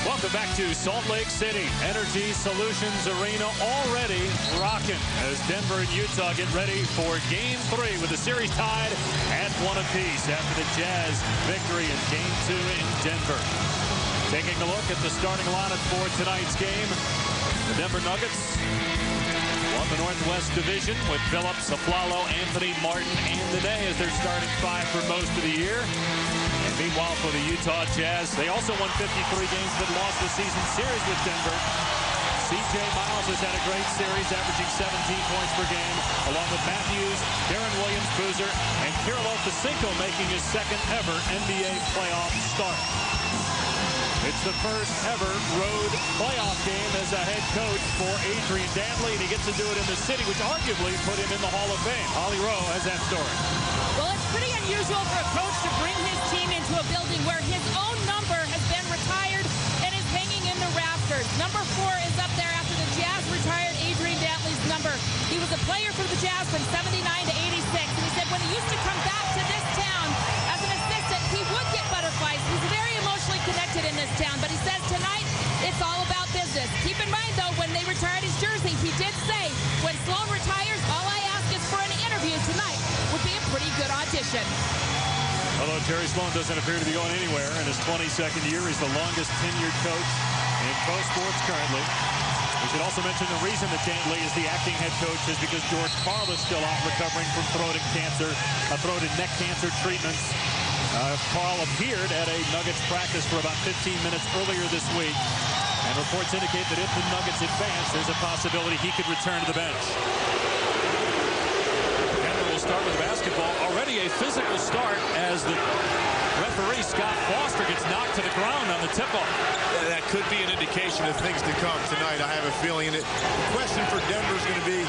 Welcome back to Salt Lake City. Energy Solutions Arena already rocking as Denver and Utah get ready for Game 3 with the series tied at 1 apiece after the Jazz victory in Game 2 in Denver. Taking a look at the starting lineup for tonight's game, the Denver Nuggets won the Northwest Division with Phillips, Aflalo, Anthony, Martin, and Nene as their starting five for most of the year. And meanwhile, for the Utah Jazz, they also won 53 games but lost the season series with Denver. C.J. Miles has had a great series, averaging 17 points per game, along with Matthews, Darren Williams, Boozer, and Kirilo Fasinko making his second ever NBA playoff start. It's the first ever road playoff game as a head coach for Adrian Dantley, and he gets to do it in the city, which arguably put him in the Hall of Fame. Holly Rowe has that story. Well, it's pretty unusual for a coach to bring his team into a building where his own number has been retired and is hanging in the rafters. Number 4 is up there after the Jazz retired Adrian Dantley's number. He was a player for the Jazz from 79 to 86, and he said when he used to come back to this town as an assistant, he would get butterflies. He's very emotionally connected in this town, but he says tonight it's all about business. Keep in mind, though, when they retired his jersey, he did say, when Sloan retires, all I ask is for an interview tonight. Would be a pretty good audition. Although Jerry Sloan doesn't appear to be going anywhere in his 22nd year, he's the longest tenured coach in pro sports currently. We should also mention the reason that Dantley is the acting head coach is because George Karl is still out recovering from throat and neck cancer treatments. Karl appeared at a Nuggets practice for about 15 minutes earlier this week, and reports indicate that if the Nuggets advance, there's a possibility he could return to the bench. Start with basketball. Already a physical start as the referee, Scott Foster, gets knocked to the ground on the tip-off. That could be an indication of things to come tonight. I have a feeling. And the question for Denver is going to be,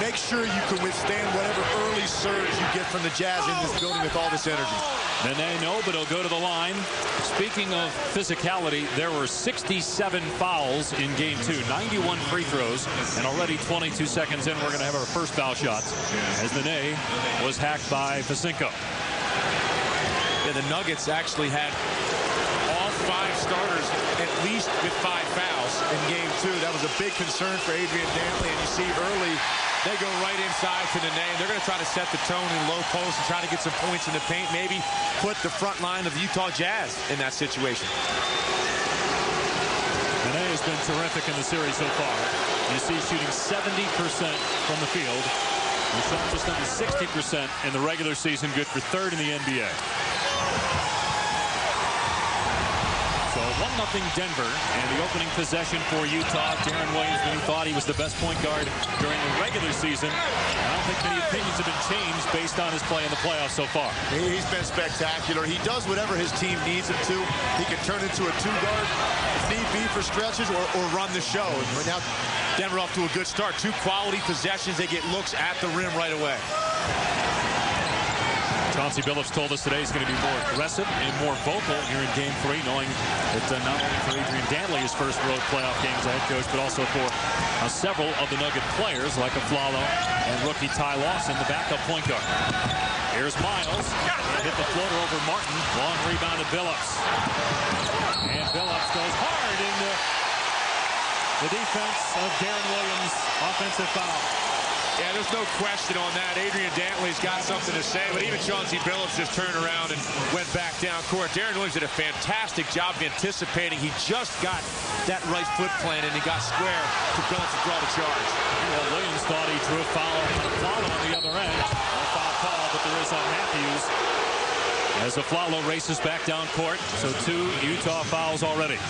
make sure you can withstand whatever early surge you get from the Jazz in this building with all this energy. Nene, no, but he'll go to the line. Speaking of physicality, there were 67 fouls in Game 2, 91 free throws, and already 22 seconds in, we're going to have our first foul shots as Nene was hacked by Fasinko. Yeah, the Nuggets actually had all 5 starters at least with 5 fouls in Game 2. That was a big concern for Adrian Dantley, and you see early they go right inside to Nene. They're going to try to set the tone in low post and try to get some points in the paint, maybe put the front line of the Utah Jazz in that situation. Nene has been terrific in the series so far. You see shooting 70% from the field. He shot just under 60% in the regular season, good for 3rd in the NBA. So 1-0 Denver, and the opening possession for Utah. Darren Williams, when he thought he was the best point guard during the regular season. I don't think many opinions have been changed based on his play in the playoffs so far. He's been spectacular. He does whatever his team needs him to. He can turn into a 2-guard if need be for stretches or run the show. And right now, Denver off to a good start. 2 quality possessions. They get looks at the rim right away. Chauncey Billups told us today he's going to be more aggressive and more vocal here in Game 3, knowing that not only for Adrian Dantley, his first road playoff game as a head coach, but also for several of the Nugget players like Aflalo and rookie Ty Lawson, the backup point guard. Here's Miles. Hit the floater over Martin. Long rebound to Billups. And Billups goes hard into the defense of Darren Williams. Offensive foul. Yeah, there's no question on that. Adrian Dantley's got something to say, but even Chauncey Billups just turned around and went back down court. Darren Williams did a fantastic job of anticipating. He just got that right foot plant, and he got square to Billups to draw the charge. Well, Williams thought he drew a foul on the other end. No foul call, but there is on Matthews. As Aflalo races back down court, so 2 Utah fouls already.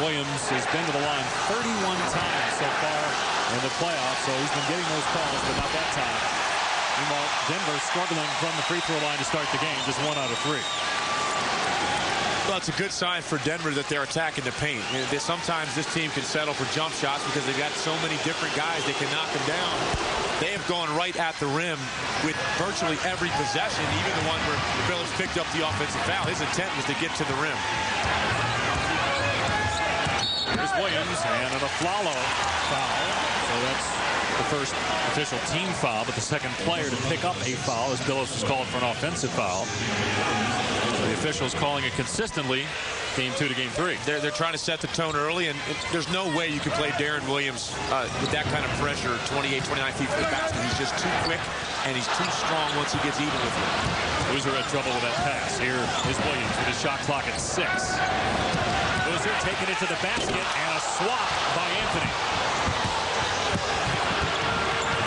Williams has been to the line 31 times so far in the playoffs, so he's been getting those calls, but not that time. Meanwhile, Denver struggling from the free throw line to start the game, just 1 out of 3. Well, it's a good sign for Denver that they're attacking the paint. Sometimes this team can settle for jump shots because they've got so many different guys that can knock them down. They have gone right at the rim with virtually every possession, even the one where Phillips picked up the offensive foul. His intent was to get to the rim. Here's Williams and an Aflalo foul. So that's the the first official team foul, but the second player to pick up a foul as Billups was called for an offensive foul. So the officials calling it consistently, game 2 to game 3. They're trying to set the tone early, and there's no way you can play Darren Williams with that kind of pressure, 28, 29 feet from the basket. He's just too quick, and he's too strong once he gets even with you. Boozer had trouble with that pass. Here is Williams with his shot clock at 6. Boozer taking it to the basket, and a swat by Anthony.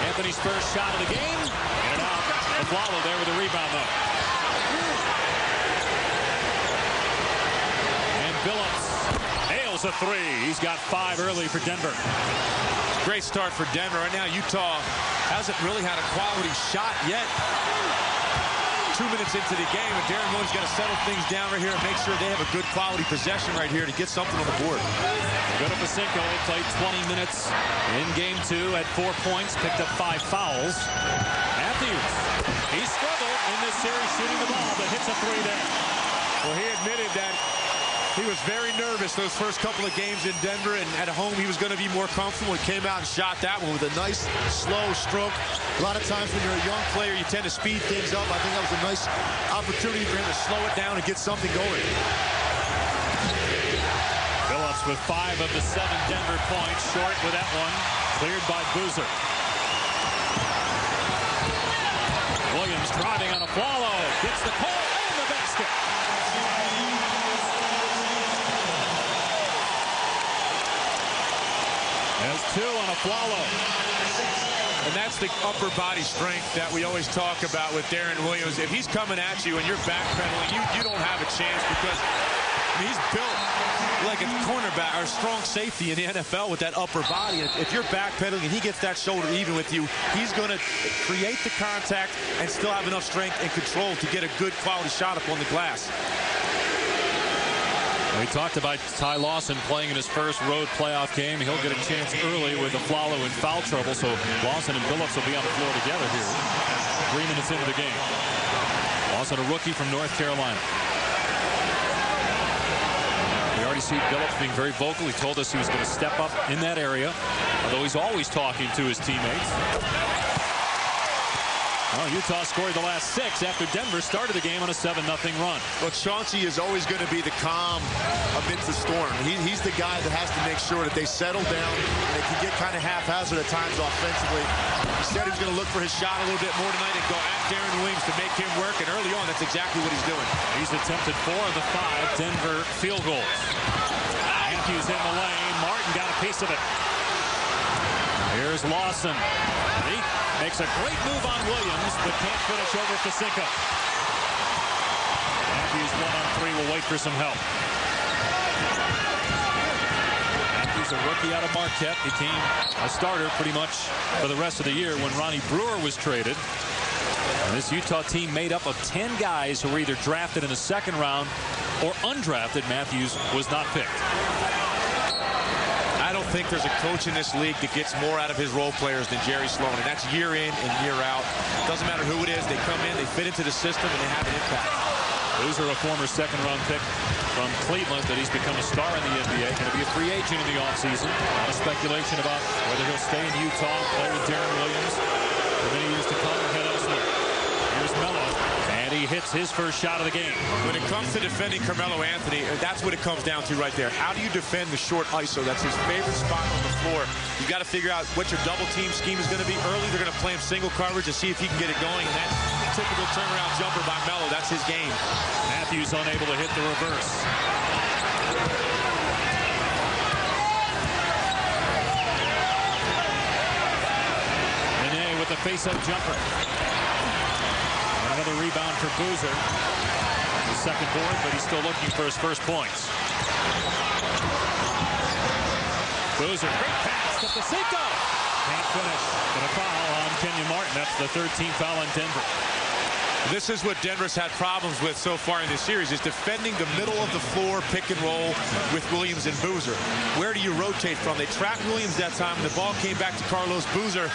Anthony's first shot of the game. In and out. Aflalo there with a rebound, though. And Billups nails a 3. He's got 5 early for Denver. Great start for Denver. Right now, Utah hasn't really had a quality shot yet. 2 minutes into the game, and Darren Williams got to settle things down right here and make sure they have a good quality possession right here to get something on the board. Go to Pacinko, played 20 minutes in game 2, had 4 points, picked up 5 fouls. Matthews, he struggled in this series shooting the ball, but hits a 3 there. Well, he admitted that he was very nervous those first couple of games in Denver, and at home he was going to be more comfortable. He came out and shot that one with a nice, slow stroke. A lot of times when you're a young player, you tend to speed things up. I think that was a nice opportunity for him to slow it down and get something going. Billups with 5 of the 7 Denver points, short with that one, cleared by Boozer. Williams driving on Aflalo, gets the call and the basket. There's 2 on Aflalo. And that's the upper body strength that we always talk about with Darren Williams. If he's coming at you and you're backpedaling, you don't have a chance because he's built like a cornerback or a strong safety in the NFL with that upper body. If you're backpedaling and he gets that shoulder even with you, he's going to create the contact and still have enough strength and control to get a good quality shot up on the glass. We talked about Ty Lawson playing in his first road playoff game. He'll get a chance early with Aflalo in foul trouble, so Lawson and Billups will be on the floor together here. 3 minutes into the game. Lawson, a rookie from North Carolina. We already see Billups being very vocal. He told us he was going to step up in that area, although he's always talking to his teammates. Well, Utah scored the last 6 after Denver started the game on a 7-0 run. Well, Chauncey is always going to be the calm amidst the storm. He's the guy that has to make sure that they settle down. They can get kind of haphazard at times offensively. He said he was going to look for his shot a little bit more tonight and go at Darren Williams to make him work, and early on, that's exactly what he's doing. He's attempted 4 of the 5 Denver field goals. Matthews in the lane. Martin got a piece of it. Here's Lawson. He makes a great move on Williams, but can't finish over Pacinko. Matthews 1-on-3 will wait for some help. Matthews, a rookie out of Marquette, became a starter pretty much for the rest of the year when Ronnie Brewer was traded. And this Utah team made up of 10 guys who were either drafted in the second round or undrafted. Matthews was not picked. I don't think there's a coach in this league that gets more out of his role players than Jerry Sloan, and that's year in and year out. Doesn't matter who it is, they come in, they fit into the system, and they have an impact. Boozer, a former second-round pick from Cleveland, that he's become a star in the NBA. Going to be a free agent in the offseason. A lot of speculation about whether he'll stay in Utah and play with Darren Williams for many years to come or head elsewhere. Here's Melo, and he hits his first shot of the game. When it comes to defending Carmelo Anthony, that's what it comes down to right there. How do you defend the short ISO? That's his favorite spot on the floor. You've got to figure out what your double team scheme is going to be. Early, they're going to play him single coverage and see if he can get it going. And that typical turnaround jumper by Melo, that's his game. Matthews unable to hit the reverse. Nene with the face-up jumper. Another rebound for Boozer. The second board, but he's still looking for his first points. Boozer, great pass to Pacinko. Can't finish, but a foul on Kenyon Martin. That's the 13th foul on Denver. This is what Denver's had problems with so far in this series, is defending the middle of the floor pick and roll with Williams and Boozer. Where do you rotate from? They trapped Williams that time, and the ball came back to Carlos Boozer.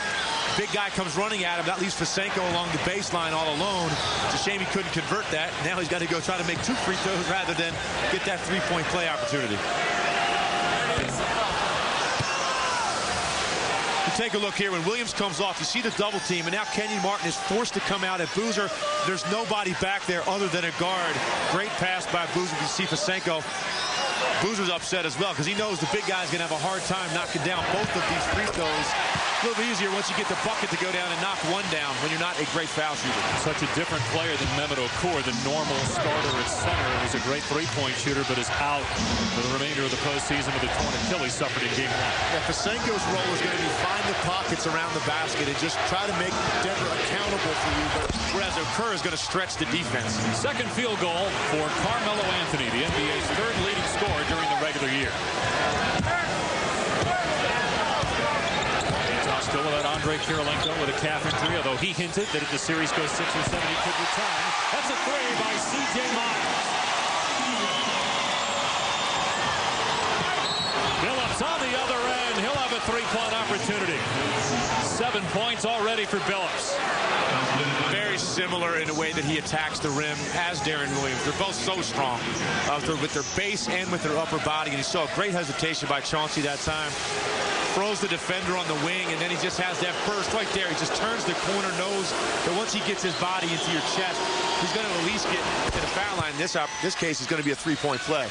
Big guy comes running at him. That leaves Pacinko along the baseline all alone. It's a shame he couldn't convert that. Now he's got to go try to make 2 free throws rather than get that 3-point play opportunity. He take a look here. When Williams comes off, you see the double team, and now Kenyon Martin is forced to come out at Boozer. There's nobody back there other than a guard. Great pass by Boozer. You see Fasenko. Boozer's upset as well because he knows the big guy's going to have a hard time knocking down both of these free throws. A little easier once you get the bucket to go down and knock one down when you're not a great foul shooter. Such a different player than Mehmet Okur, the normal starter at center. He's a great three-point shooter, but is out for the remainder of the postseason with a torn Achilles suffered in Game 1. Yeah, Fasenko's role is going to be find the pockets around the basket and just try to make Denver accountable for you, whereas Okur is going to stretch the defense. Second field goal for Carmelo Anthony, the NBA's third leading scorer during the regular year. Still without Andre Kirilenko with a calf injury, although he hinted that if the series goes 6 or 7, he could return. That's a three by C.J. Miles. Billups on the other end. He'll have a three-point opportunity. 7 points already for Billups. Very similar in a way that he attacks the rim as Darren Williams. They're both so strong with their base and with their upper body. And you saw a great hesitation by Chauncey that time. Throws the defender on the wing, and then he just has that burst right there. He just turns the corner, knows that once he gets his body into your chest, he's going to at least get to the foul line. This case is going to be a three-point play.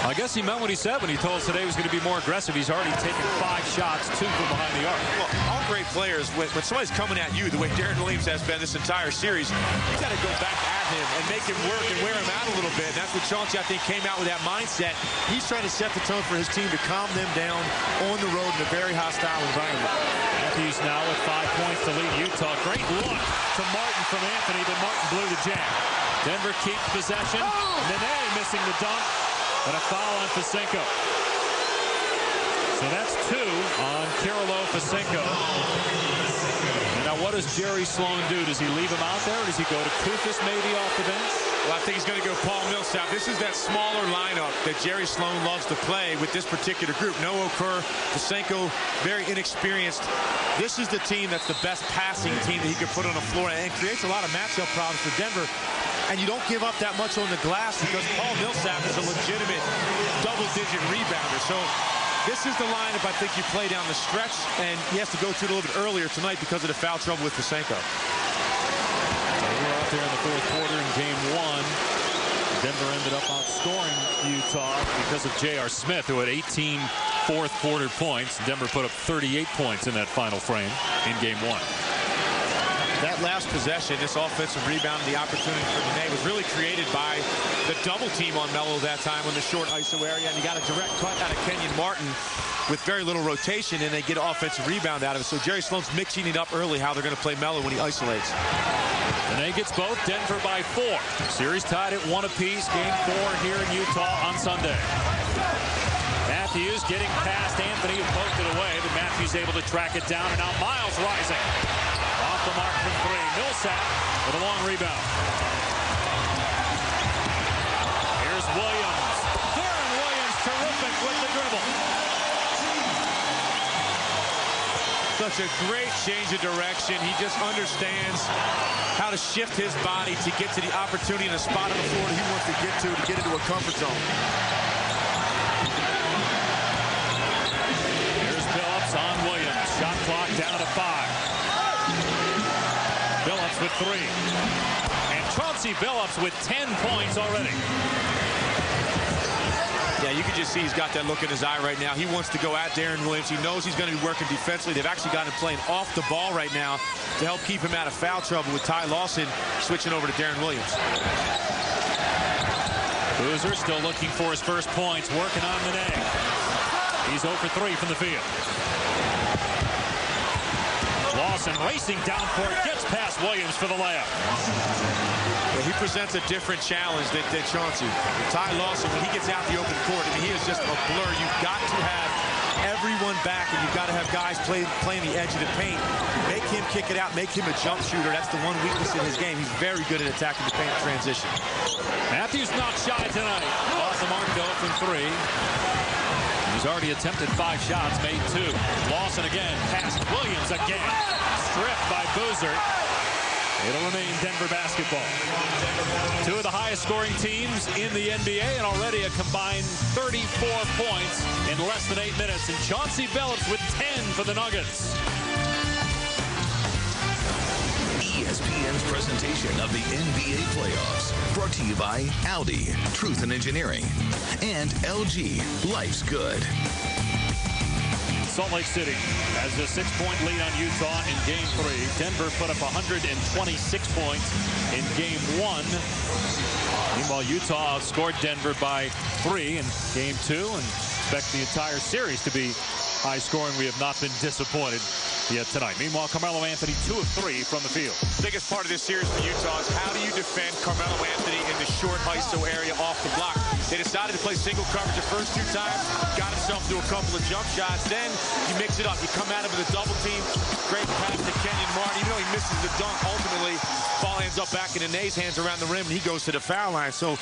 I guess he meant what he said when he told us today he was going to be more aggressive. He's already taken 5 shots, 2 from behind the arc. Well, all great players, when somebody's coming at you the way Darren Williams has been this entire series, you got to go back at him and make him work and wear him out a little bit. And that's what Chauncey, I think, came out with that mindset. He's trying to set the tone for his team to calm them down on the road in a very hostile environment. Matthews now with 5 points to lead Utah. Great look to Martin from Anthony, but Martin blew the jam. Denver keeps possession. Nene missing the dunk. But a foul on Fasenko. So that's 2 on Kirilo Fasenko. And now what does Jerry Sloan do? Does he leave him out there, or does he go to Kufis maybe off the bench? Well, I think he's going to go Paul Millsap. This is that smaller lineup that Jerry Sloan loves to play with this particular group. No Okur, Fasenko, very inexperienced. This is the team that's the best passing team that he could put on the floor and creates a lot of matchup problems for Denver. And you don't give up that much on the glass because Paul Millsap is a legitimate double-digit rebounder. So this is the lineup I think you play down the stretch, and he has to go to it a little bit earlier tonight because of the foul trouble with Fasenko. We're out there in the fourth quarter in Game 1. Denver ended up outscoring Utah because of J.R. Smith, who had 18 fourth-quarter points. Denver put up 38 points in that final frame in Game 1. That last possession, this offensive rebound, the opportunity for Nene was really created by the double team on Melo that time on the short ISO area, and you got a direct cut out of Kenyon Martin with very little rotation, and they get an offensive rebound out of it. So Jerry Sloan's mixing it up early how they're going to play Melo when he isolates. Nene gets both. Denver by 4. Series tied at 1 apiece. Game 4 here in Utah on Sunday. Matthews getting past Anthony, who poked it away, but Matthews able to track it down, and now Miles rising. Off the mark from 3. Millsap with a long rebound. Here's Williams. Darren Williams, terrific with the dribble. Such a great change of direction. He just understands how to shift his body to get to the opportunity in a spot on the floor that he wants to get into a comfort zone. Here's Billups on Williams. Shot clock down to 5. Billups with 3. And Chauncey Billups with 10 points already. Yeah, you can just see he's got that look in his eye right now. He wants to go at Darren Williams. He knows he's going to be working defensively. They've actually got him playing off the ball right now to help keep him out of foul trouble with Ty Lawson switching over to Darren Williams. Boozer still looking for his first points, working on Nene. He's 0 for 3 from the field. Lawson racing down court, gets past Williams for the layup. Yeah, he presents a different challenge than Chauncey. Ty Lawson, when he gets out the open court, I mean, he is just a blur. You've got to have everyone back, and you've got to have guys playing the edge of the paint. Make him kick it out, make him a jump shooter. That's the one weakness in his game. He's very good at attacking the paint in transition. Matthews not shy tonight. Off the mark, 0 from 3. He's already attempted 5 shots, made 2. Lawson again, past Williams again. Stripped by Boozer. It'll remain Denver basketball. 2 of the highest scoring teams in the NBA, and already a combined 34 points in less than 8 minutes. And Chauncey Billups with 10 for the Nuggets. edition of the NBA playoffs. Brought to you by Audi, Truth in Engineering, and LG, Life's Good. Salt Lake City has a 6-point lead on Utah in Game 3. Denver put up 126 points in Game 1. Meanwhile, Utah outscored Denver by 3 in Game 2 and expect the entire series to be high scoring. We have not been disappointed yet tonight. Meanwhile, Carmelo Anthony 2 of 3 from the field. Biggest part of this series for Utah is how do you defend Carmelo Anthony in the short ISO area off the block. They decided to play single coverage the first 2 times, got himself to a couple of jump shots. Then you mix it up. You come at him with a double team. Great pass to Kenyon Martin. Even though he misses the dunk, ultimately ball ends up back in Nene's hands around the rim, and he goes to the foul line. So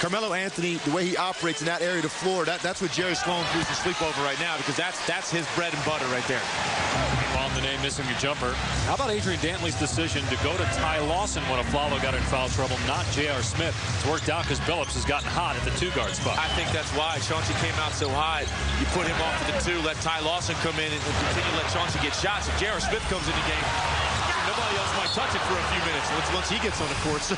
Carmelo Anthony, the way he operates in that area of the floor, that's what Jerry Sloan loses sleep over right now, because that's his bread and butter right there. While Nene missing a jumper. How about Adrian Dantley's decision to go to Ty Lawson when Aflalo got in foul trouble, not J.R. Smith? It's worked out because Billups has gotten hot at the 2-guard spot. I think that's why Chauncey came out so high. You put him off to the 2, let Ty Lawson come in and continue to let Chauncey get shots. If J.R. Smith comes in the game, nobody else might touch it for a few minutes once he gets on the court. So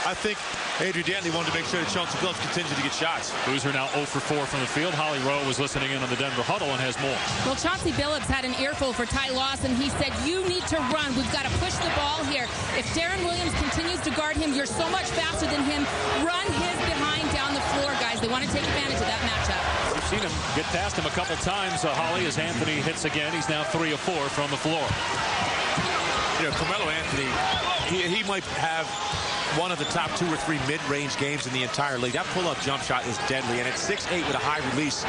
I think Adrian Dantley wanted to make sure that Chauncey Billups continues to get shots. Boozer now 0 for 4 from the field. Holly Rowe was listening in on the Denver huddle and has more. Well, Chauncey Billups had an earful for Ty Lawson. He said, you need to run. We've got to push the ball here. If Darren Williams continues to guard him, you're so much faster than him. Run his behind down the floor, guys. They want to take advantage of that matchup. We've seen him get past him a couple times, Holly, as Anthony hits again. He's now 3 of 4 from the floor. You know, Carmelo Anthony, he might have one of the top 2 or 3 mid-range games in the entire league. That pull-up jump shot is deadly, and at 6'8" with a high release,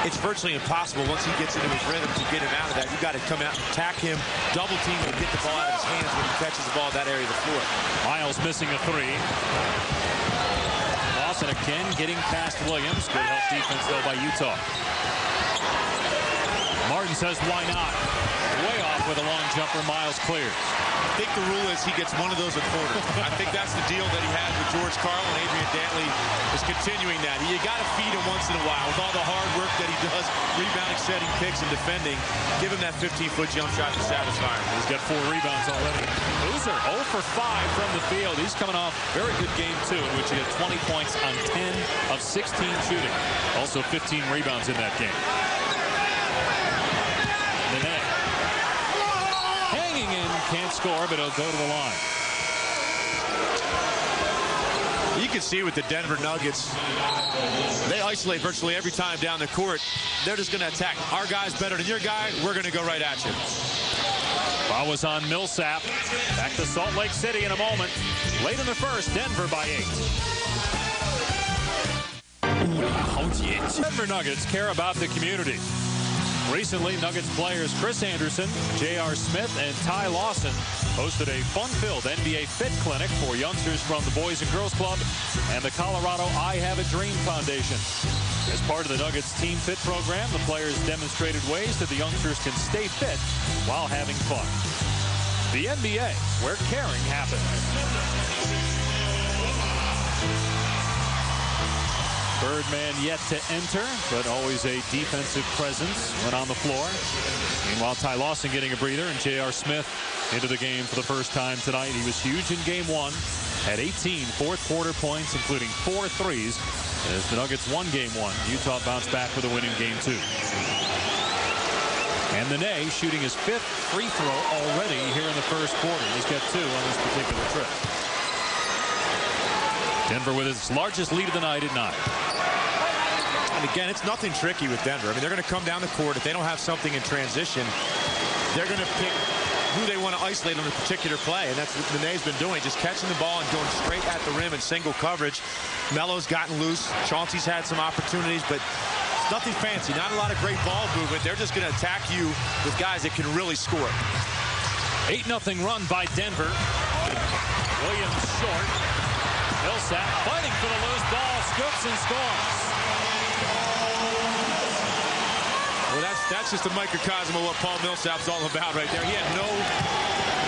it's virtually impossible once he gets into his rhythm to get him out of that. You've got to come out and attack him, double team him, get the ball out of his hands when he catches the ball at that area of the floor. Miles missing a 3. Lawson again getting past Williams. Good help defense, though, by Utah. Martin says, why not? Way off with a long jumper. Miles clears. I think the rule is he gets one of those a quarter. I think that's the deal that he had with George Karl, and Adrian Dantley is continuing that. You got to feed him once in a while with all the hard work that he does, rebounding, setting picks, and defending. Give him that 15-foot jump shot to satisfy him. He's got 4 rebounds already. Boozer 0 for 5 from the field. He's coming off very good game 2, in which he had 20 points on 10 of 16 shooting. Also 15 rebounds in that game. Nene hanging in, can't score, but he'll go to the line. You can see with the Denver Nuggets, they isolate virtually every time down the court. They're just going to attack. Our guy's better than your guy. We're going to go right at you. Foul was on Millsap. Back to Salt Lake City in a moment. Late in the first, Denver by 8. Denver Nuggets care about the community. Recently, Nuggets players Chris Anderson, J.R. Smith, and Ty Lawson hosted a fun-filled NBA Fit Clinic for youngsters from the Boys and Girls Club and the Colorado I Have a Dream Foundation. As part of the Nuggets Team Fit program, the players demonstrated ways that the youngsters can stay fit while having fun. The NBA, where caring happens. Birdman yet to enter, but always a defensive presence when on the floor. Meanwhile, Ty Lawson getting a breather, and J.R. Smith into the game for the first time tonight. He was huge in Game 1, had 18 fourth-quarter points, including 4 threes. As the Nuggets won Game 1, Utah bounced back with a win in Game 2. And Nene shooting his 5th free throw already here in the first quarter. He's got 2 on this particular trip. Denver with its largest lead of the night at 9. And again, it's nothing tricky with Denver. I mean, they're going to come down the court. If they don't have something in transition, they're going to pick who they want to isolate on a particular play. And that's what Nene's been doing, just catching the ball and going straight at the rim in single coverage. Melo's gotten loose. Chauncey's had some opportunities, but it's nothing fancy. Not a lot of great ball movement. They're just going to attack you with guys that can really score. 8-0 run by Denver. Williams short. Millsap fighting for the loose ball, scoops and scores. Well, that's just a microcosm of what Paul Millsap's all about right there. He had no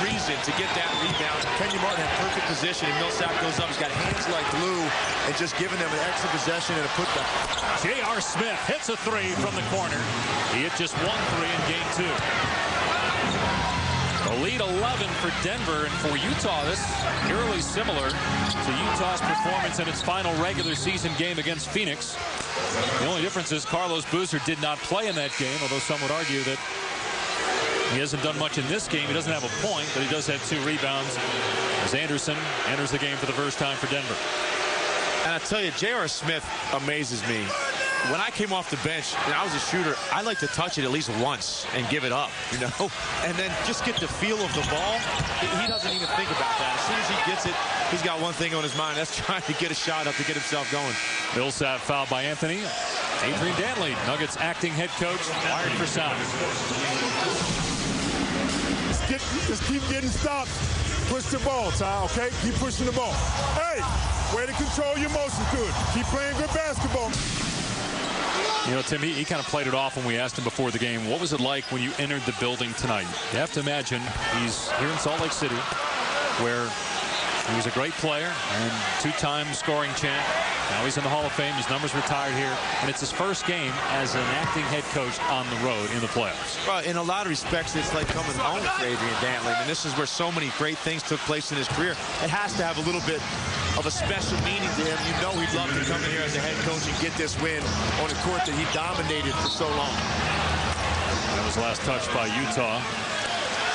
reason to get that rebound. Kenyon Martin had perfect position, and Millsap goes up. He's got hands like glue and just giving them an extra possession and a putback. J.R. Smith hits a 3 from the corner. He hit just 1 3 in Game 2. The lead lead 11 for Denver, and for Utah, this is eerily similar to Utah's performance in its final regular season game against Phoenix. The only difference is Carlos Boozer did not play in that game, although some would argue that he hasn't done much in this game. He doesn't have a point, but he does have 2 rebounds as Anderson enters the game for the first time for Denver. And I tell you, J.R. Smith amazes me. When I came off the bench and I was a shooter, I like to touch it at least once and give it up, you know, and then just get the feel of the ball. He doesn't even think about that. As soon as he gets it, he's got one thing on his mind. That's trying to get a shot up to get himself going. Millsap fouled by Anthony. Adrian Dantley, Nuggets acting head coach, fired for sound. Just keep getting stops. Push the ball, Ty, okay? Keep pushing the ball. Hey, way to control your emotions good. Keep playing good basketball. You know, Tim, he kind of played it off when we asked him before the game. What was it like when you entered the building tonight? You have to imagine he's here in Salt Lake City, where he was a great player and 2-time scoring champ. Now he's in the Hall of Fame. His number's retired here. And it's his first game as an acting head coach on the road in the playoffs. Well, in a lot of respects, it's like coming home for Adrian Dantley. And this is where so many great things took place in his career. It has to have a little bit of a special meaning to him. You know he'd love to come in here as a head coach and get this win on a court that he dominated for so long. That was last touched by Utah.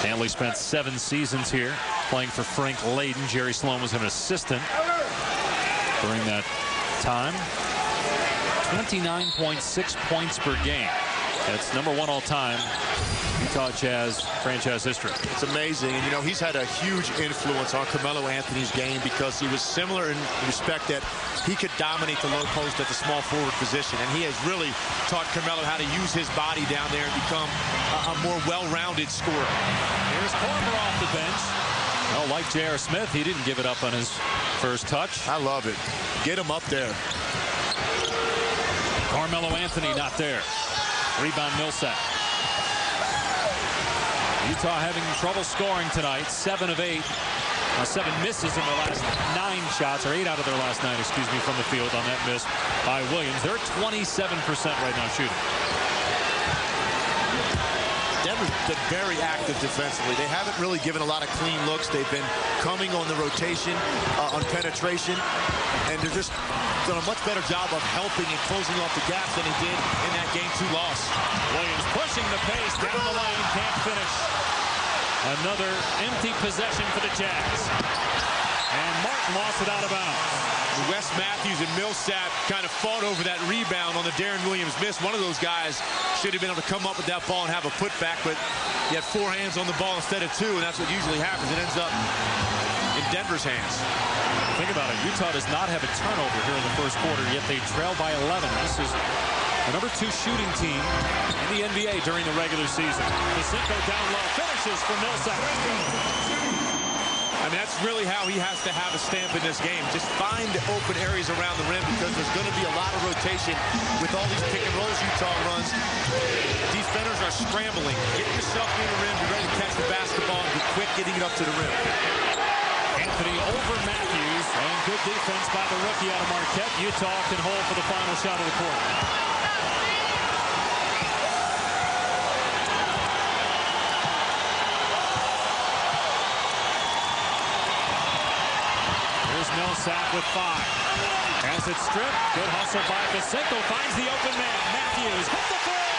Dantley spent 7 seasons here playing for Frank Layden. Jerry Sloan was an assistant during that time. 29.6 points per game. That's #1 all time Utah Jazz franchise history. It's amazing. And, you know, he's had a huge influence on Carmelo Anthony's game because he was similar in respect that he could dominate the low post at the small forward position. And he has really taught Carmelo how to use his body down there and become a more well-rounded scorer. Here's Korver off the bench. Well, like J.R. Smith, he didn't give it up on his first touch. I love it. Get him up there. Carmelo Anthony not there. Rebound Millsap. Utah having trouble scoring tonight. 7 of 8. 7 misses in their last 9 shots, or 8 out of their last 9, excuse me, from the field on that miss by Williams. They're 27% right now shooting. Denver's been very active defensively. They haven't really given a lot of clean looks. They've been coming on the rotation, on penetration, and they're just done a much better job of helping and closing off the gaps than he did in that Game 2 loss. Williams pushing the pace down the lane, can't finish. Another empty possession for the Jazz. And Martin lost it out of bounds. Wes Matthews and Millsap kind of fought over that rebound on the Darren Williams miss. One of those guys should have been able to come up with that ball and have a putback, but he had 4 hands on the ball instead of 2, and that's what usually happens. It ends up in Denver's hands. Think about it. Utah does not have a turnover here in the first quarter, yet they trail by 11. This is the #2 shooting team in the NBA during the regular season. Jacinto down low, finishes for Millsap. I mean, that's really how he has to have a stamp in this game. Just find open areas around the rim because there's going to be a lot of rotation with all these pick and rolls Utah runs. Defenders are scrambling. Get yourself in the rim, be ready to catch the basketball, and be quick getting it up to the rim. Anthony over Matthews, and good defense by the rookie out of Marquette. Utah can hold for the final shot of the quarter. Millsap with 5. Has it stripped. Good hustle by Jacinto. Finds the open man. Matthews hit the three.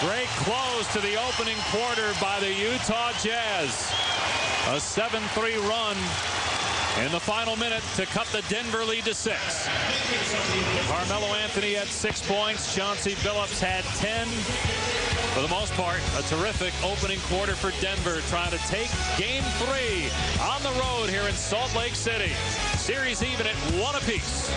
Great close to the opening quarter by the Utah Jazz. A 7-3 run in the final minute to cut the Denver lead to 6. Carmelo Anthony had 6 points. Chauncey Billups had 10. For the most part, a terrific opening quarter for Denver, trying to take Game 3 on the road here in Salt Lake City. Series even at 1 apiece.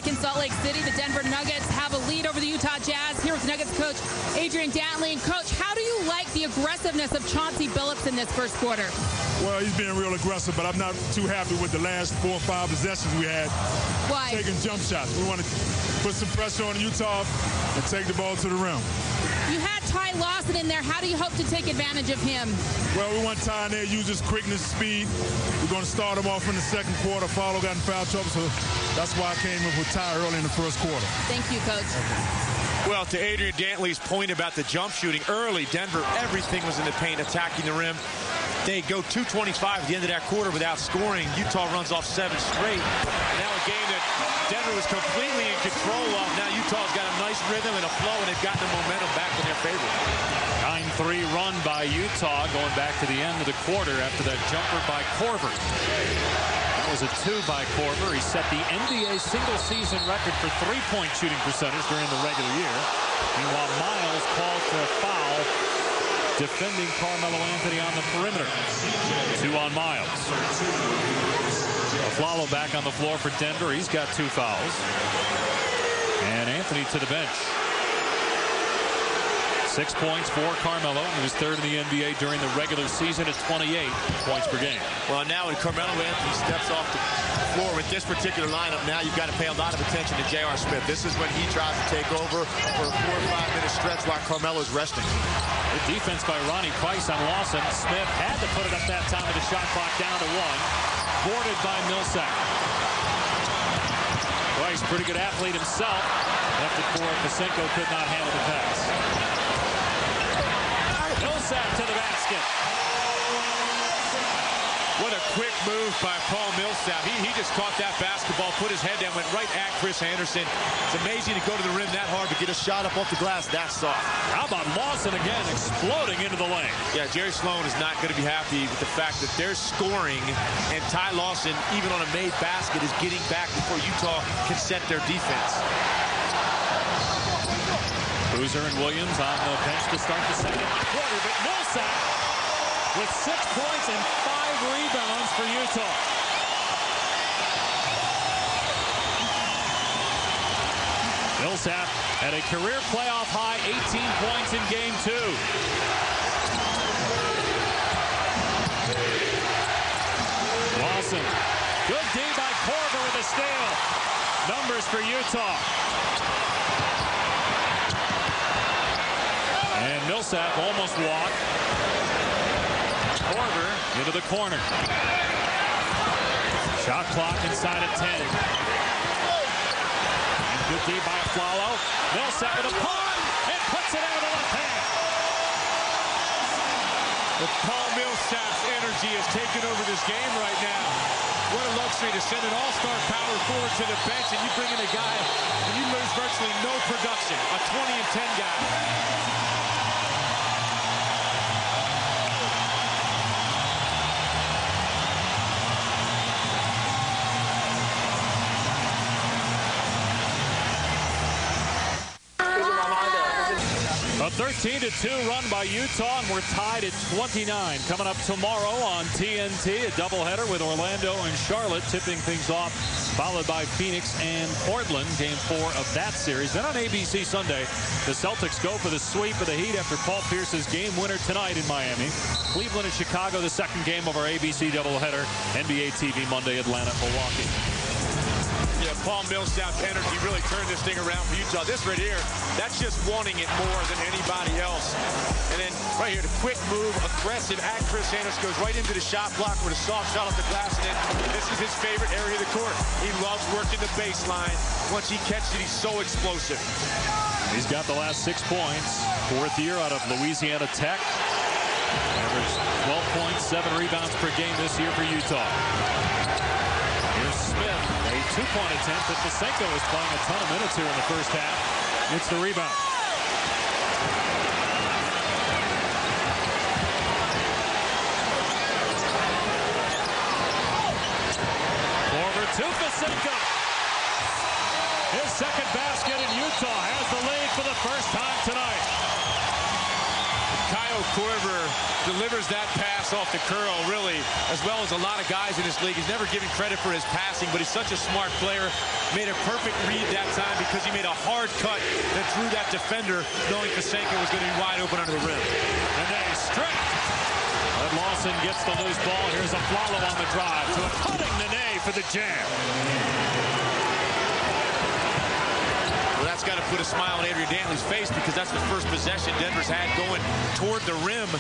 In Salt Lake City, the Denver Nuggets have a lead over the Utah Jazz. Here with Nuggets coach Adrian Dantley. And Coach, how do you like the aggressiveness of Chauncey Billups in this first quarter? Well, he's being real aggressive, but I'm not too happy with the last 4 or 5 possessions we had. Why? Taking jump shots. We want to put some pressure on Utah and take the ball to the rim. You had Ty Lawson in there. How do you hope to take advantage of him? Well, we want Ty in there, use his quickness, speed. We're going to start him off in the second quarter. Follow got in foul trouble, so that's why I came in with Ty early in the first quarter. Thank you, Coach. Well, to Adrian Dantley's point about the jump shooting early, Denver, everything was in the paint, attacking the rim. They go 2:25 at the end of that quarter without scoring. Utah runs off 7 straight. Now a game that Denver was completely in control of. Now Utah's got a nice rhythm and a flow, and they've gotten the momentum back in their favor. 9-3 run by Utah going back to the end of the quarter after that jumper by Korver. That was a 2 by Korver. He set the NBA single-season record for three-point shooting percentage during the regular year. Meanwhile, Miles called for a foul, defending Carmelo Anthony on the perimeter. 2 on Miles. Aflalo back on the floor for Denver. He's got 2 fouls. And Anthony to the bench. 6 points for Carmelo. He was third in the NBA during the regular season at 28 points per game. Well, now when Carmelo Anthony steps off the floor with this particular lineup, now you've got to pay a lot of attention to J.R. Smith. This is when he tries to take over for a 4 or 5 minute stretch while Carmelo's resting. Good defense by Ronnie Price on Lawson. Smith had to put it up that time with the shot clock down to 1. Boarded by Millsap. Price, pretty good athlete himself. Left it for Pasenko, could not handle the pass. Millsap to the basket. What a quick move by Paul Millsap. He just caught that basketball, put his head down, went right at Chris Anderson. It's amazing to go to the rim that hard, to get a shot up off the glass that soft. How about Lawson again exploding into the lane? Yeah, Jerry Sloan is not going to be happy with the fact that they're scoring, and Ty Lawson, even on a made basket, is getting back before Utah can set their defense. Boozer and Williams on the bench to start the second quarter, but Millsap with 6 points and 5 rebounds for Utah. Millsap at a career playoff high 18 points in game 2. Lawson, good D by Korver with a steal. Numbers for Utah. And Millsap almost walked. Korver into the corner. Shot clock inside at 10. And good D by Aflalo. Millsap with a pull and puts it out of the left hand. But Paul Millsap's energy has taken over this game right now. What a luxury to send an all-star power forward to the bench, and you bring in a guy and you lose virtually no production. A 20 and 10 guy. A 13-2 run by Utah, and we're tied at 29. Coming up tomorrow on TNT, a doubleheader with Orlando and Charlotte tipping things off, followed by Phoenix and Portland, game 4 of that series. Then on ABC Sunday, the Celtics go for the sweep of the Heat after Paul Pierce's game winner tonight in Miami. Cleveland and Chicago, the second game of our ABC doubleheader. NBA TV Monday, Atlanta, Milwaukee. Yeah, Paul Millsap's energy really turned this thing around for Utah. This right here, that's just wanting it more than anybody else. And then right here, the quick move, aggressive at Chris Anderson, goes right into the shot block with a soft shot off the glass. And then this is his favorite area of the court. He loves working the baseline. Once he catches it, he's so explosive. He's got the last 6 points. 4th year out of Louisiana Tech. Averaged 12 points, 7 rebounds per game this year for Utah. Here's Smith, a 2-point attempt, but Pasenko was playing a ton of minutes here in the first half. It's the rebound. Korver to Pasenko. His second basket, and Utah has the lead for the first time tonight. Kyle Korver delivers that pass off the curl, really, as well as a lot of guys in this league. He's never given credit for his passing, but he's such a smart player. Made a perfect read that time because he made a hard cut that drew that defender, knowing Pasenko was going to be wide open under the rim. And they stripped. But Lawson gets the loose ball. Here's a follow on the drive to a cutting Nene for the jam. Well, that's got to put a smile on Adrian Dantley's face because that's the first possession Denver's had going toward the rim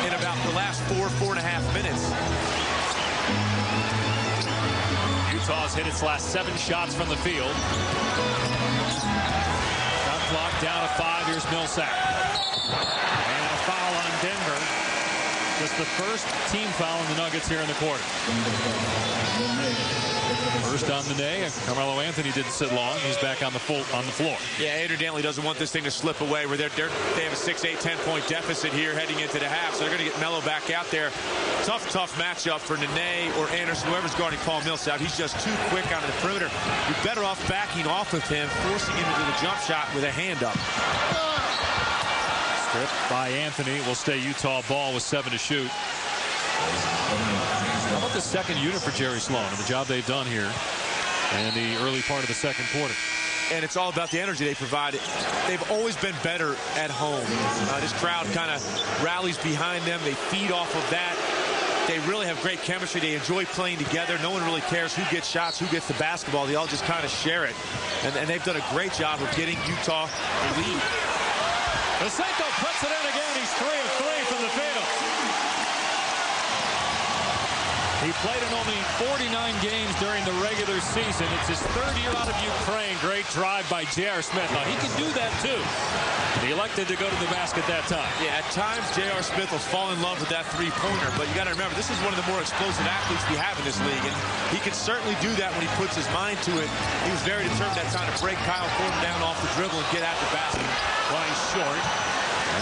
in about the last 4.5 minutes. Utah's hit its last 7 shots from the field. Shot clock down to 5. Here's Millsap. And a foul on Denver. Just the first team foul in the Nuggets here in the quarter. First on the day. Carmelo Anthony didn't sit long. He's back on the floor. Yeah, Adrian Dantley doesn't want this thing to slip away. Where they have a 6, 8, 10-point deficit here heading into the half, so they're going to get Melo back out there. Tough matchup for Nene or Anderson, whoever's guarding Paul Millsap. He's just too quick out of the perimeter. You're better off backing off of him, forcing him into the jump shot with a hand up. Stripped by Anthony. Will stay Utah ball with 7 to shoot. How about the second unit for Jerry Sloan and the job they've done here in the early part of the second quarter? And it's all about the energy they provide. They've always been better at home. This crowd kind of rallies behind them. They feed off of that. They really have great chemistry. They enjoy playing together. No one really cares who gets shots, who gets the basketball. They all just kind of share it. And they've done a great job of getting Utah the lead. Pasenko puts it in again. He's 3 of 3 from the field. He played in only 49 games during the regular season. It's his 3rd year out of Ukraine. Great drive by J.R. Smith. Now, he can do that, too. He elected to go to the basket that time. Yeah, at times, J.R. Smith will fall in love with that three-pointer. But you got to remember, this is one of the more explosive athletes we have in this league. And he can certainly do that when he puts his mind to it. He was very determined that time to break Kyle Korver down off the dribble and get at the basket. Playing short.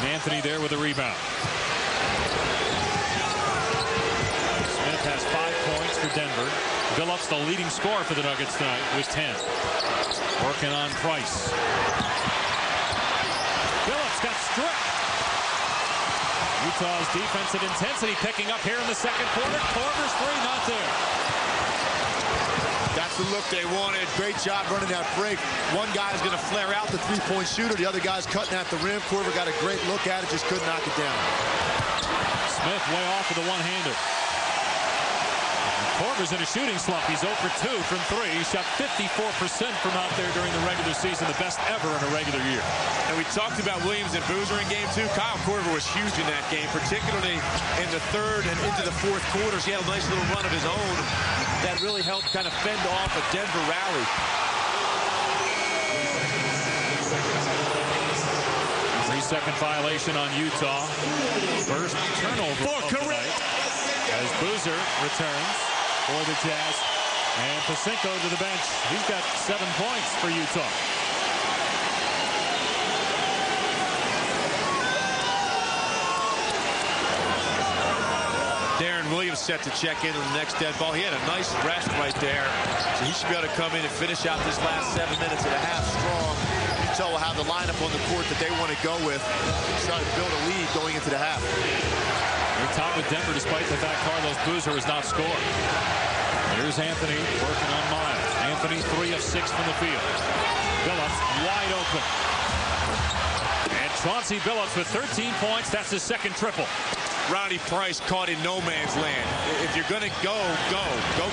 And Anthony there with a rebound. Has 5 points for Denver. Billups, the leading scorer for the Nuggets tonight, with 10. Working on Price. Billups got stripped. Utah's defensive intensity picking up here in the second quarter. Korver's 3, not there. That's the look they wanted. Great job running that break. One guy is going to flare out the three-point shooter. The other guy's cutting at the rim. Korver got a great look at it, just couldn't knock it down. Smith way off with a one-hander. Korver's in a shooting slump. He's 0 for 2 from 3. He shot 54% from out there during the regular season, the best ever in a regular year. And we talked about Williams and Boozer in game 2. Kyle Korver was huge in that game, particularly in the 3rd and into the 4th quarters. He had a nice little run of his own that really helped kind of fend off a Denver rally. Three-second violation on Utah. First turnover of the night as Boozer returns for the Jazz. And Pasenko to the bench. He's got 7 points for Utah. Darren Williams set to check in on the next dead ball. He had a nice rest right there. So he should be able to come in and finish out this last 7 minutes and a half strong. Utah will have the lineup on the court that they want to go with. Try to build a lead going into the half. They're tied with Denver despite the fact Carlos Boozer has not scored. Here's Anthony working on Miles. Anthony 3 of 6 from the field. Billups wide open. And Chauncey Billups with 13 points. That's his second triple. Ronnie Price caught in no man's land. If you're going to go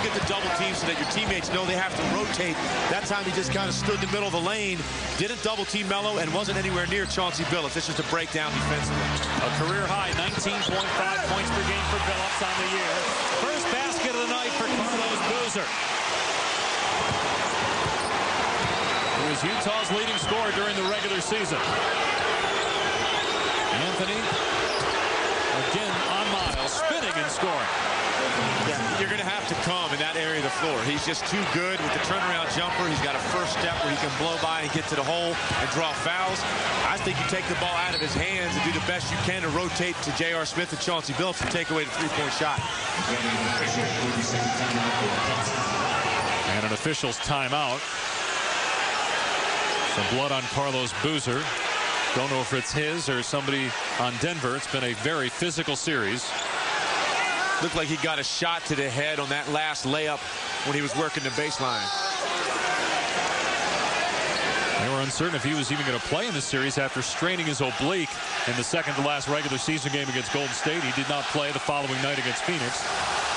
get the double team so that your teammates know they have to rotate. That time he just kind of stood in the middle of the lane, didn't double team Melo, and wasn't anywhere near Chauncey Billups. It's just a breakdown defensively. A career high 19.5 points per game for Billups on the year. First basket of the night for Carlos Boozer, who is Utah's leading scorer during the regular season. Anthony again on Miles, spinning and scoring. Yeah, you're going to have to come in that area of the floor. He's just too good with the turnaround jumper. He's got a first step where he can blow by and get to the hole and draw fouls. I think you take the ball out of his hands and do the best you can to rotate to J.R. Smith and Chauncey Billups and take away the three-point shot. And an official's timeout. Some blood on Carlos Boozer. Don't know if it's his or somebody on Denver. It's been a very physical series. Looked like he got a shot to the head on that last layup when he was working the baseline. They were uncertain if he was even going to play in this series after straining his oblique in the second to last regular season game against Golden State. He did not play the following night against Phoenix,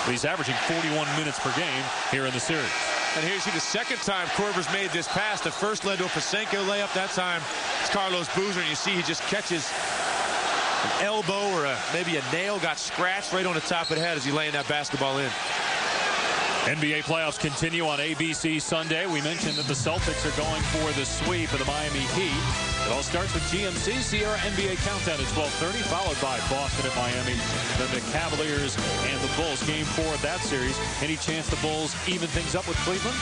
but he's averaging 41 minutes per game here in the series. And here's the second time Korver's made this pass. The first led to a Pasenko layup. That time it's Carlos Boozer, and you see he just catches an elbow or maybe a nail got scratched right on the top of the head as he laying that basketball in. NBA playoffs continue on ABC Sunday. We mentioned that the Celtics are going for the sweep of the Miami Heat. It all starts with GMC. See our NBA countdown at 12:30, followed by Boston at Miami, then the Cavaliers and the Bulls. Game 4 of that series. Any chance the Bulls even things up with Cleveland?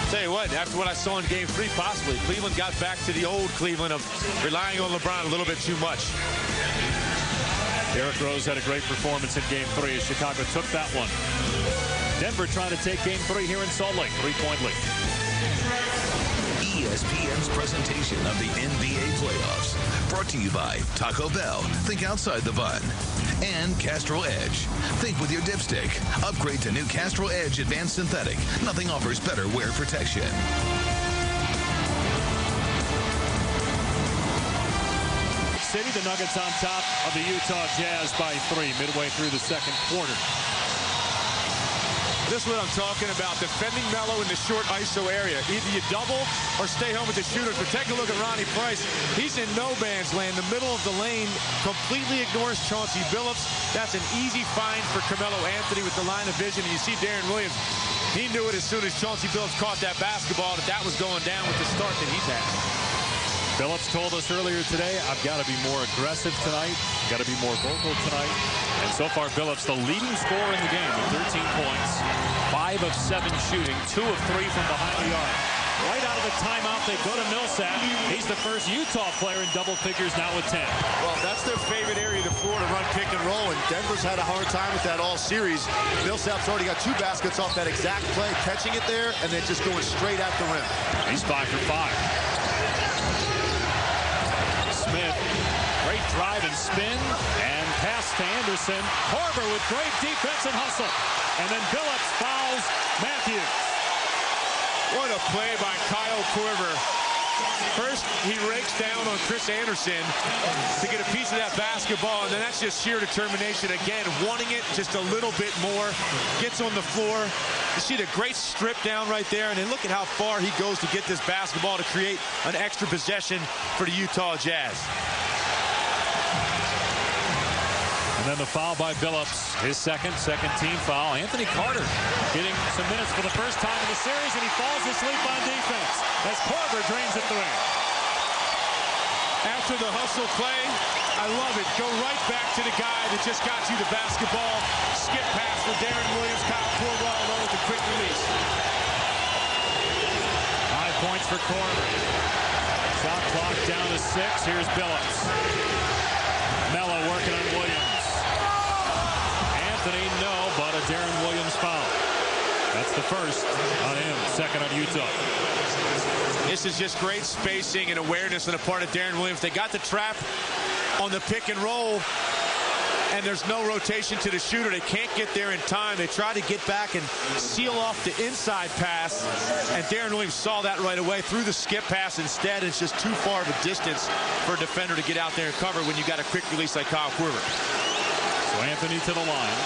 Tell you what, after what I saw in Game 3, possibly. Cleveland got back to the old Cleveland of relying on LeBron a little bit too much. Derrick Rose had a great performance in Game 3 as Chicago took that one. Denver trying to take Game 3 here in Salt Lake. 3-point lead. ESPN's presentation of the NBA playoffs. Brought to you by Taco Bell. Think outside the bun. And Castrol Edge. Think with your dipstick. Upgrade to new Castrol Edge Advanced Synthetic. Nothing offers better wear protection. City, the Nuggets on top of the Utah Jazz by 3 midway through the second quarter. This is what I'm talking about. Defending Melo in the short ISO area. Either you double or stay home with the shooters. But take a look at Ronnie Price. He's in no man's land. The middle of the lane completely ignores Chauncey Billups. That's an easy find for Carmelo Anthony with the line of vision. And you see Darren Williams. He knew it as soon as Chauncey Billups caught that basketball that was going down with the start that he's had. Billups told us earlier today, I've got to be more aggressive tonight. Got to be more vocal tonight. And so far, Billups, the leading scorer in the game with 13 points, 5 of 7 shooting, 2 of 3 from behind the arc. Right out of the timeout, they go to Millsap. He's the first Utah player in double figures now with 10. Well, that's their favorite area of the floor to run pick and roll, and Denver's had a hard time with that all series. Millsap's already got 2 baskets off that exact play, catching it there, and then just going straight at the rim. He's 5 for 5. Smith, great drive and spin, and pass to Anderson. Korver with great defense and hustle. And then Billups fouls Matthews. What a play by Kyle Korver. First, he rakes down on Chris Anderson to get a piece of that basketball, and then that's just sheer determination. Again, wanting it just a little bit more. Gets on the floor. You see the great strip down right there, and then look at how far he goes to get this basketball to create an extra possession for the Utah Jazz. And then the foul by Billups, his second team foul. Anthony Carter getting some minutes for the first time in the series, and he falls asleep on defense as Korver drains a 3. After the hustle play, I love it. Go right back to the guy that just got you the basketball. Skip pass for Darren Williams. Kyle Korver all alone with a quick release. 5 points for Korver. Shot clock down to 6. Here's Billups. Melo working on Williams. Anthony, no, but a Darren Williams foul. That's the first on him, second on Utah. This is just great spacing and awareness on the part of Darren Williams. They got the trap on the pick and roll, and there's no rotation to the shooter. They can't get there in time. They try to get back and seal off the inside pass, and Darren Williams saw that right away, threw the skip pass instead. It's just too far of a distance for a defender to get out there and cover when you got a quick release like Kyle Korver. So Anthony to the line.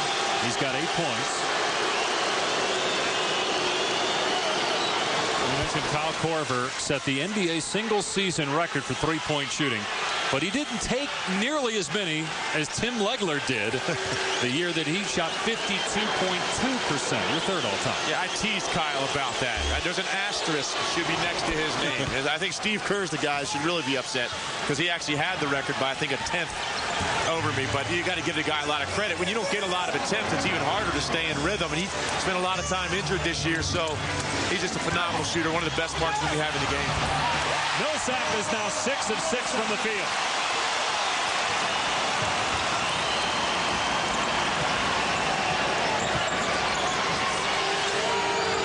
He's got 8 points. We mentioned Kyle Korver set the NBA single-season record for three-point shooting, but he didn't take nearly as many as Tim Legler did the year that he shot 52.2%. Your third all-time. Yeah, I teased Kyle about that. There's an asterisk should be next to his name. And I think Steve Kerr's the guy should really be upset because he actually had the record by, I think, a 10th over me. But you got to give the guy a lot of credit. When you don't get a lot of attempts, it's even harder to stay in rhythm. And he spent a lot of time injured this year, so he's just a phenomenal shooter, one of the best marksmen we have in the game. Millsap is now 6 of 6 from the field.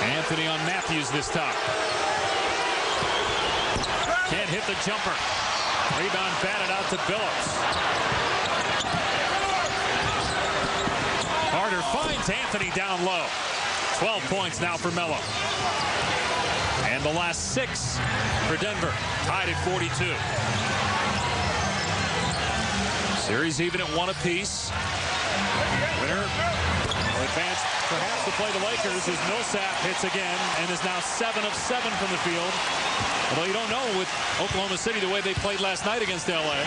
Anthony on Matthews this time. Can't hit the jumper. Rebound batted out to Billups. Carter finds Anthony down low. 12 points now for Melo. And the last 6 for Denver, tied at 42. Series even at 1 apiece. Winner will advance perhaps to play the Lakers as Millsap hits again and is now 7 of 7 from the field. Although you don't know with Oklahoma City the way they played last night against L.A.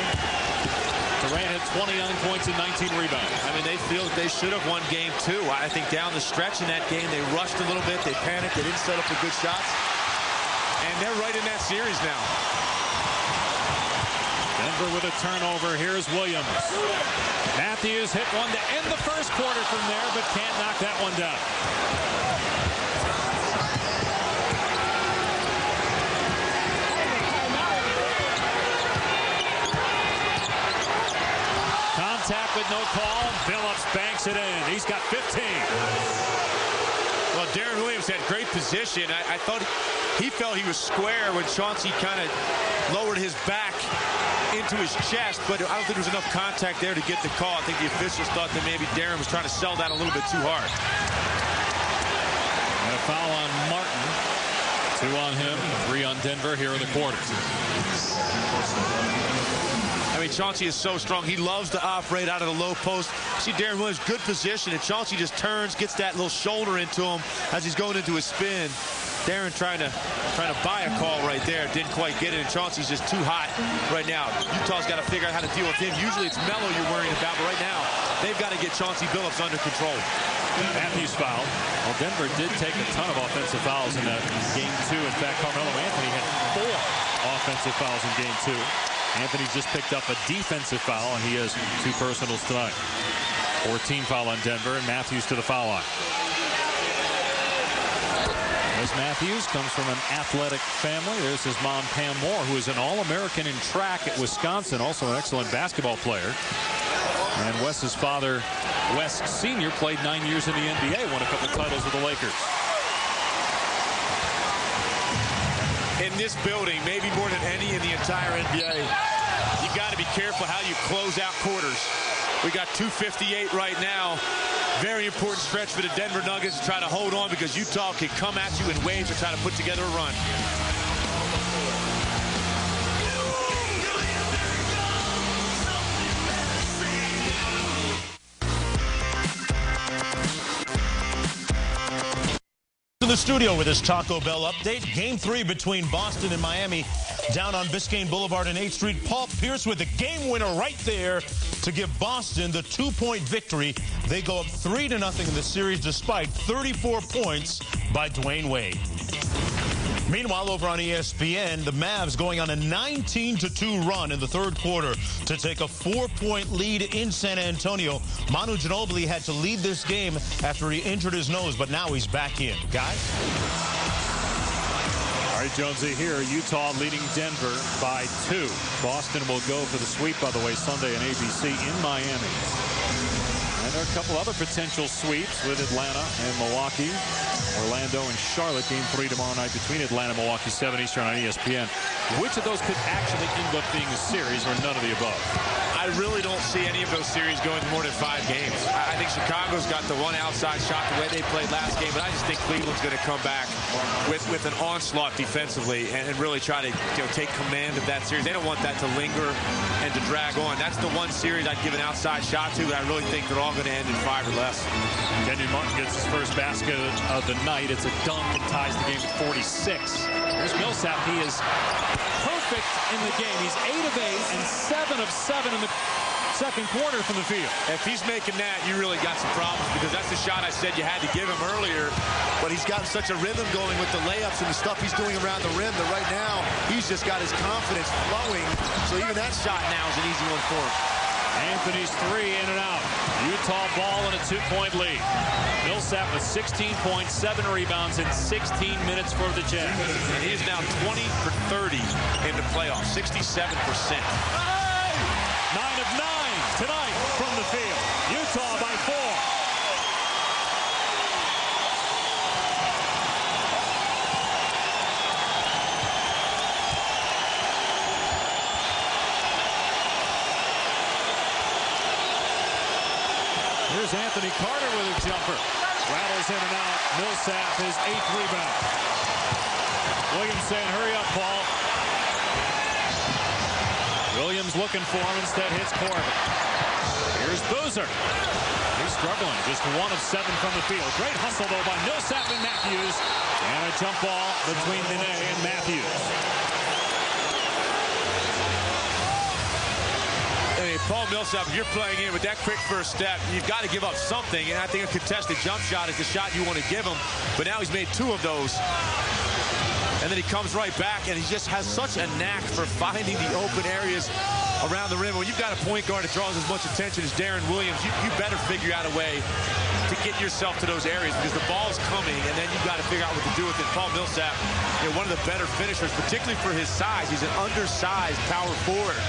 Durant had 29 points and 19 rebounds. I mean, they feel they should have won game 2. I think down the stretch in that game, they rushed a little bit. They panicked. They didn't set up the good shots. And they're right in that series now. Denver with a turnover. Here's Williams. Matthews hit one to end the first quarter from there, but can't knock that one down. Contact with no call. Billups banks it in. He's got 15. Well, Darren Williams had great position. I thought he felt he was square when Chauncey kind of lowered his back into his chest, but I don't think there was enough contact there to get the call. I think the officials thought that maybe Darren was trying to sell that a little bit too hard. And a foul on Martin. 2 on him, 3 on Denver here in the quarter. I mean, Chauncey is so strong. He loves to operate out of the low post. See Darren Williams, good position, and Chauncey just turns, gets that little shoulder into him as he's going into his spin. Darren trying to buy a call right there. Didn't quite get it, and Chauncey's just too hot right now. Utah's got to figure out how to deal with him. Usually it's Melo you're worrying about, but right now they've got to get Chauncey Billups under control. Matthews fouled. Well, Denver did take a ton of offensive fouls in that game 2. In fact, Carmelo Anthony had 4 offensive fouls in game 2. Anthony just picked up a defensive foul, and he has 2 personals tonight. 14 foul on Denver, and Matthews to the foul line. As Matthews comes from an athletic family. There's his mom, Pam Moore, who is an All-American in track at Wisconsin, also an excellent basketball player. And Wes's father, Wes Sr., played 9 years in the NBA, won a couple titles with the Lakers. In this building, maybe more than any in the entire NBA, you got to be careful how you close out quarters. We got 2:58 right now. Very important stretch for the Denver Nuggets to try to hold on because Utah can come at you in waves to try to put together a run. In the studio with this Taco Bell update. Game 3 between Boston and Miami down on Biscayne Boulevard and 8th Street. Paul Pierce with the game winner right there to give Boston the 2-point victory. They go up 3-0 in the series despite 34 points by Dwayne Wade. Meanwhile, over on ESPN, the Mavs going on a 19-2 run in the third quarter to take a 4-point lead in San Antonio. Manu Ginobili had to lead this game after he injured his nose, but now he's back in. Guys? All right, Jonesy here. Utah leading Denver by 2. Boston will go for the sweep, by the way, Sunday on ABC in Miami. And there are a couple other potential sweeps with Atlanta and Milwaukee. Orlando and Charlotte, game 3 tomorrow night between Atlanta and Milwaukee, 7 Eastern on ESPN. Which of those could actually end up being a series or none of the above? I really don't see any of those series going more than 5 games. I think Chicago's got the one outside shot the way they played last game, but I just think Cleveland's going to come back with an onslaught defensively and really try to take command of that series. They don't want that to linger and to drag on. That's the one series I'd give an outside shot to, but I really think they're all going to end in 5 or less. Kenyon Martin gets his first basket of the night. It's a dunk and ties the game at 46. Here's Millsap. He is perfect in the game. He's 8 of 8 and 7 of 7 in the second quarter from the field. If he's making that, you really got some problems because that's the shot I said you had to give him earlier. But he's gotten such a rhythm going with the layups and the stuff he's doing around the rim that right now he's just got his confidence flowing. So even that shot now is an easy one for him. Anthony's 3 in and out. Utah ball in a 2-point lead. Millsap with 16 points, 7 rebounds in 16 minutes for the Jazz. And he is now 20 for 30 in the playoffs, 67%. 9 of 9 tonight from the field. Utah by 4. Here's Anthony Carter with a jumper. Rattles in and out. Millsap, his 8th rebound. Williams saying, hurry up, Paul. Williams looking for him, instead hits Corbin. Here's Boozer. He's struggling, just 1 of 7 from the field. Great hustle, though, by Millsap and Matthews. And a jump ball between Nene and Matthews. Paul Millsap, if you're playing in with that quick first step, you've got to give up something. And I think a contested jump shot is the shot you want to give him. But now he's made 2 of those. And then he comes right back, and he just has such a knack for finding the open areas around the rim. When you've got a point guard that draws as much attention as Darren Williams, you better figure out a way to get yourself to those areas, because the ball's coming, and then you've got to figure out what to do with it. Paul Millsap, one of the better finishers, particularly for his size. He's an undersized power forward,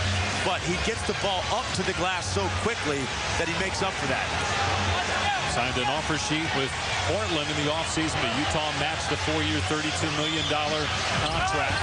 but he gets the ball up to the glass so quickly that he makes up for that. Signed an offer sheet with Portland in the offseason, but Utah matched the 4-year, $32 million contract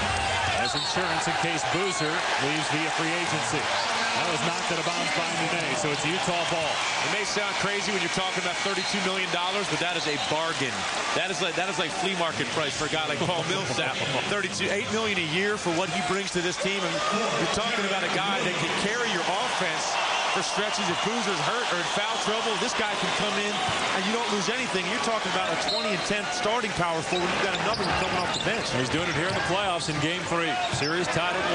as insurance in case Boozer leaves via free agency. That was knocked out of bounds by Nene, so it's Utah ball. It may sound crazy when you're talking about $32 million, but that is a bargain. That is like flea market price for a guy like Paul Millsap. $8 million a year for what he brings to this team. And you're talking about a guy that can carry your offense for stretches. If Boozer's hurt or in foul trouble, this guy can come in and you don't lose anything. You're talking about a 20 and 10 starting power forward. You've got another one coming off the bench. He's doing it here in the playoffs in Game 3. Series tied at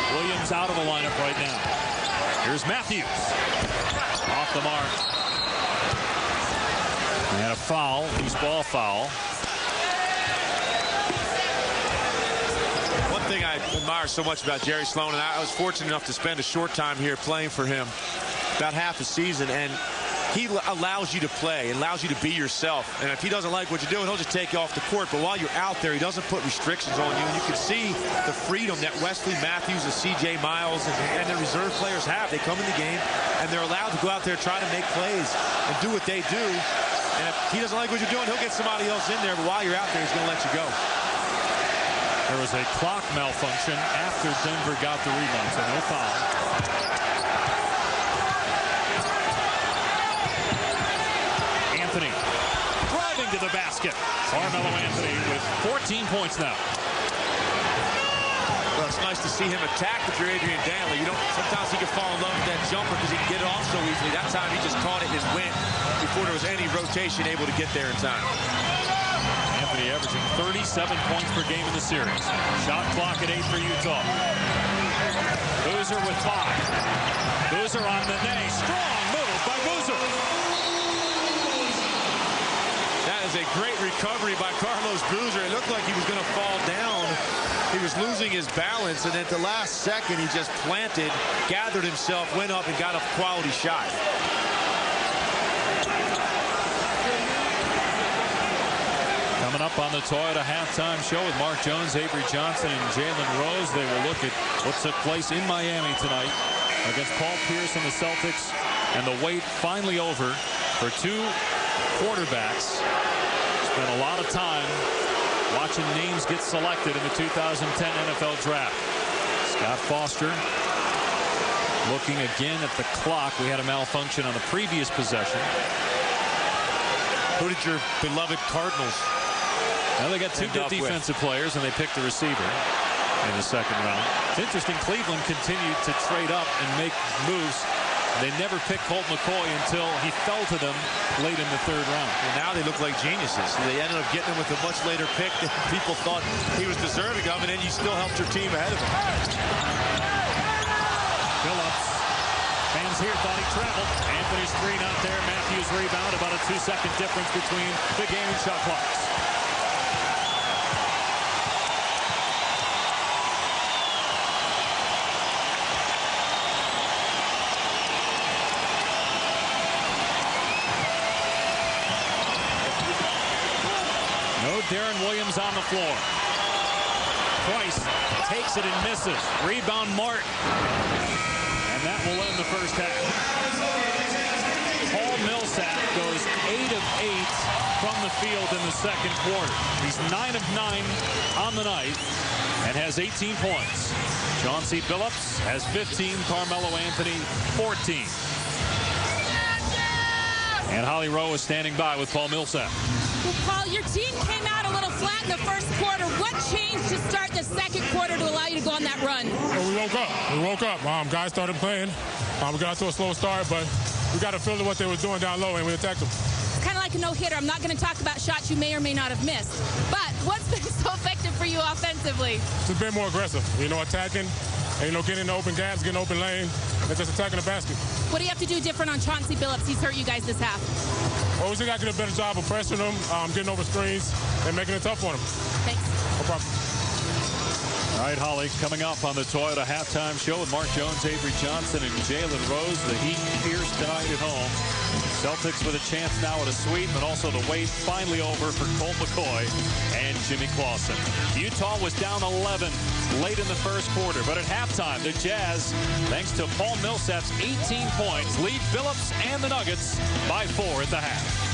1. Williams out of the lineup right now. Here's Matthews. Off the mark. And a foul, loose ball foul. One thing I admire so much about Jerry Sloan, and I was fortunate enough to spend a short time here playing for him, about half the season, and he allows you to play, allows you to be yourself. And if he doesn't like what you're doing, he'll just take you off the court. But while you're out there, he doesn't put restrictions on you. And you can see the freedom that Wesley Matthews, the C.J. Miles, and the reserve players have. They come in the game, and they're allowed to go out there, try to make plays, and do what they do. And if he doesn't like what you're doing, he'll get somebody else in there. But while you're out there, he's going to let you go. There was a clock malfunction after Denver got the rebound, so no foul. Anthony driving to the basket. Carmelo Anthony with 14 points now. Well, it's nice to see him attack if you're Adrian Dantley. Sometimes he can fall in love with that jumper because he can get it off so easily. That time he just caught it and went before there was any rotation able to get there in time. Anthony averaging 37 points per game in the series. Shot clock at 8 for Utah. Boozer with 5. Boozer on Nene. Strong move by Boozer. That is a great recovery by Carlos Boozer. It looked like he was going to fall down. He was losing his balance, and at the last second, he just planted, gathered himself, went up, and got a quality shot. Coming up on the Toyota halftime show with Mark Jones, Avery Johnson, and Jalen Rose. They will look at what took place in Miami tonight against Paul Pierce and the Celtics, and the wait finally over for 2 quarterbacks. Spent a lot of time watching names get selected in the 2010 NFL Draft. Scott Foster looking again at the clock. We had a malfunction on the previous possession. Who did your beloved Cardinals? Well, they got 2 good defensive players, and they picked the receiver in the second round. It's interesting, Cleveland continued to trade up and make moves. They never picked Colt McCoy until he fell to them late in the 3rd round. And now they look like geniuses. They ended up getting him with a much later pick than people thought he was deserving of, and then you still helped your team ahead of him. Phillips. Fans here thought he traveled. Anthony's 3 not there. Matthews rebound. About a 2-second difference between the game and shot clocks. No Darren Williams on the floor. Price takes it and misses. Rebound Martin. And that will end the first half. Paul Millsap goes 8 of 8 from the field in the second quarter. He's 9 of 9 on the night and has 18 points. Chauncey Billups has 15. Carmelo Anthony 14. And Holly Rowe is standing by with Paul Millsap. Well, Paul, your team came out a little flat in the first quarter. What changed to start the second quarter to allow you to go on that run? Well, we woke up. Guys started playing. We got to a slow start, but we got a feel of what they were doing down low, and we attacked them. It's kind of like a no-hitter. I'm not going to talk about shots you may or may not have missed. But what's been so effective for you offensively? Just being more aggressive, attacking, and, getting in open gaps, getting open lane, and just attacking the basket. What do you have to do different on Chauncey Billups? He's hurt you guys this half. Well, we just got to get a better job of pressuring them, getting over screens, and making it tough on them. Thanks. No problem. All right, Holly, coming up on the Toyota Halftime Show with Mark Jones, Avery Johnson, and Jalen Rose. The Heat Pierce tonight at home. Celtics with a chance now at a sweep, but also the wait finally over for Colt McCoy and Jimmy Clausen. Utah was down 11 late in the first quarter, but at halftime, the Jazz, thanks to Paul Millsap's 18 points, lead Phillips and the Nuggets by 4 at the half.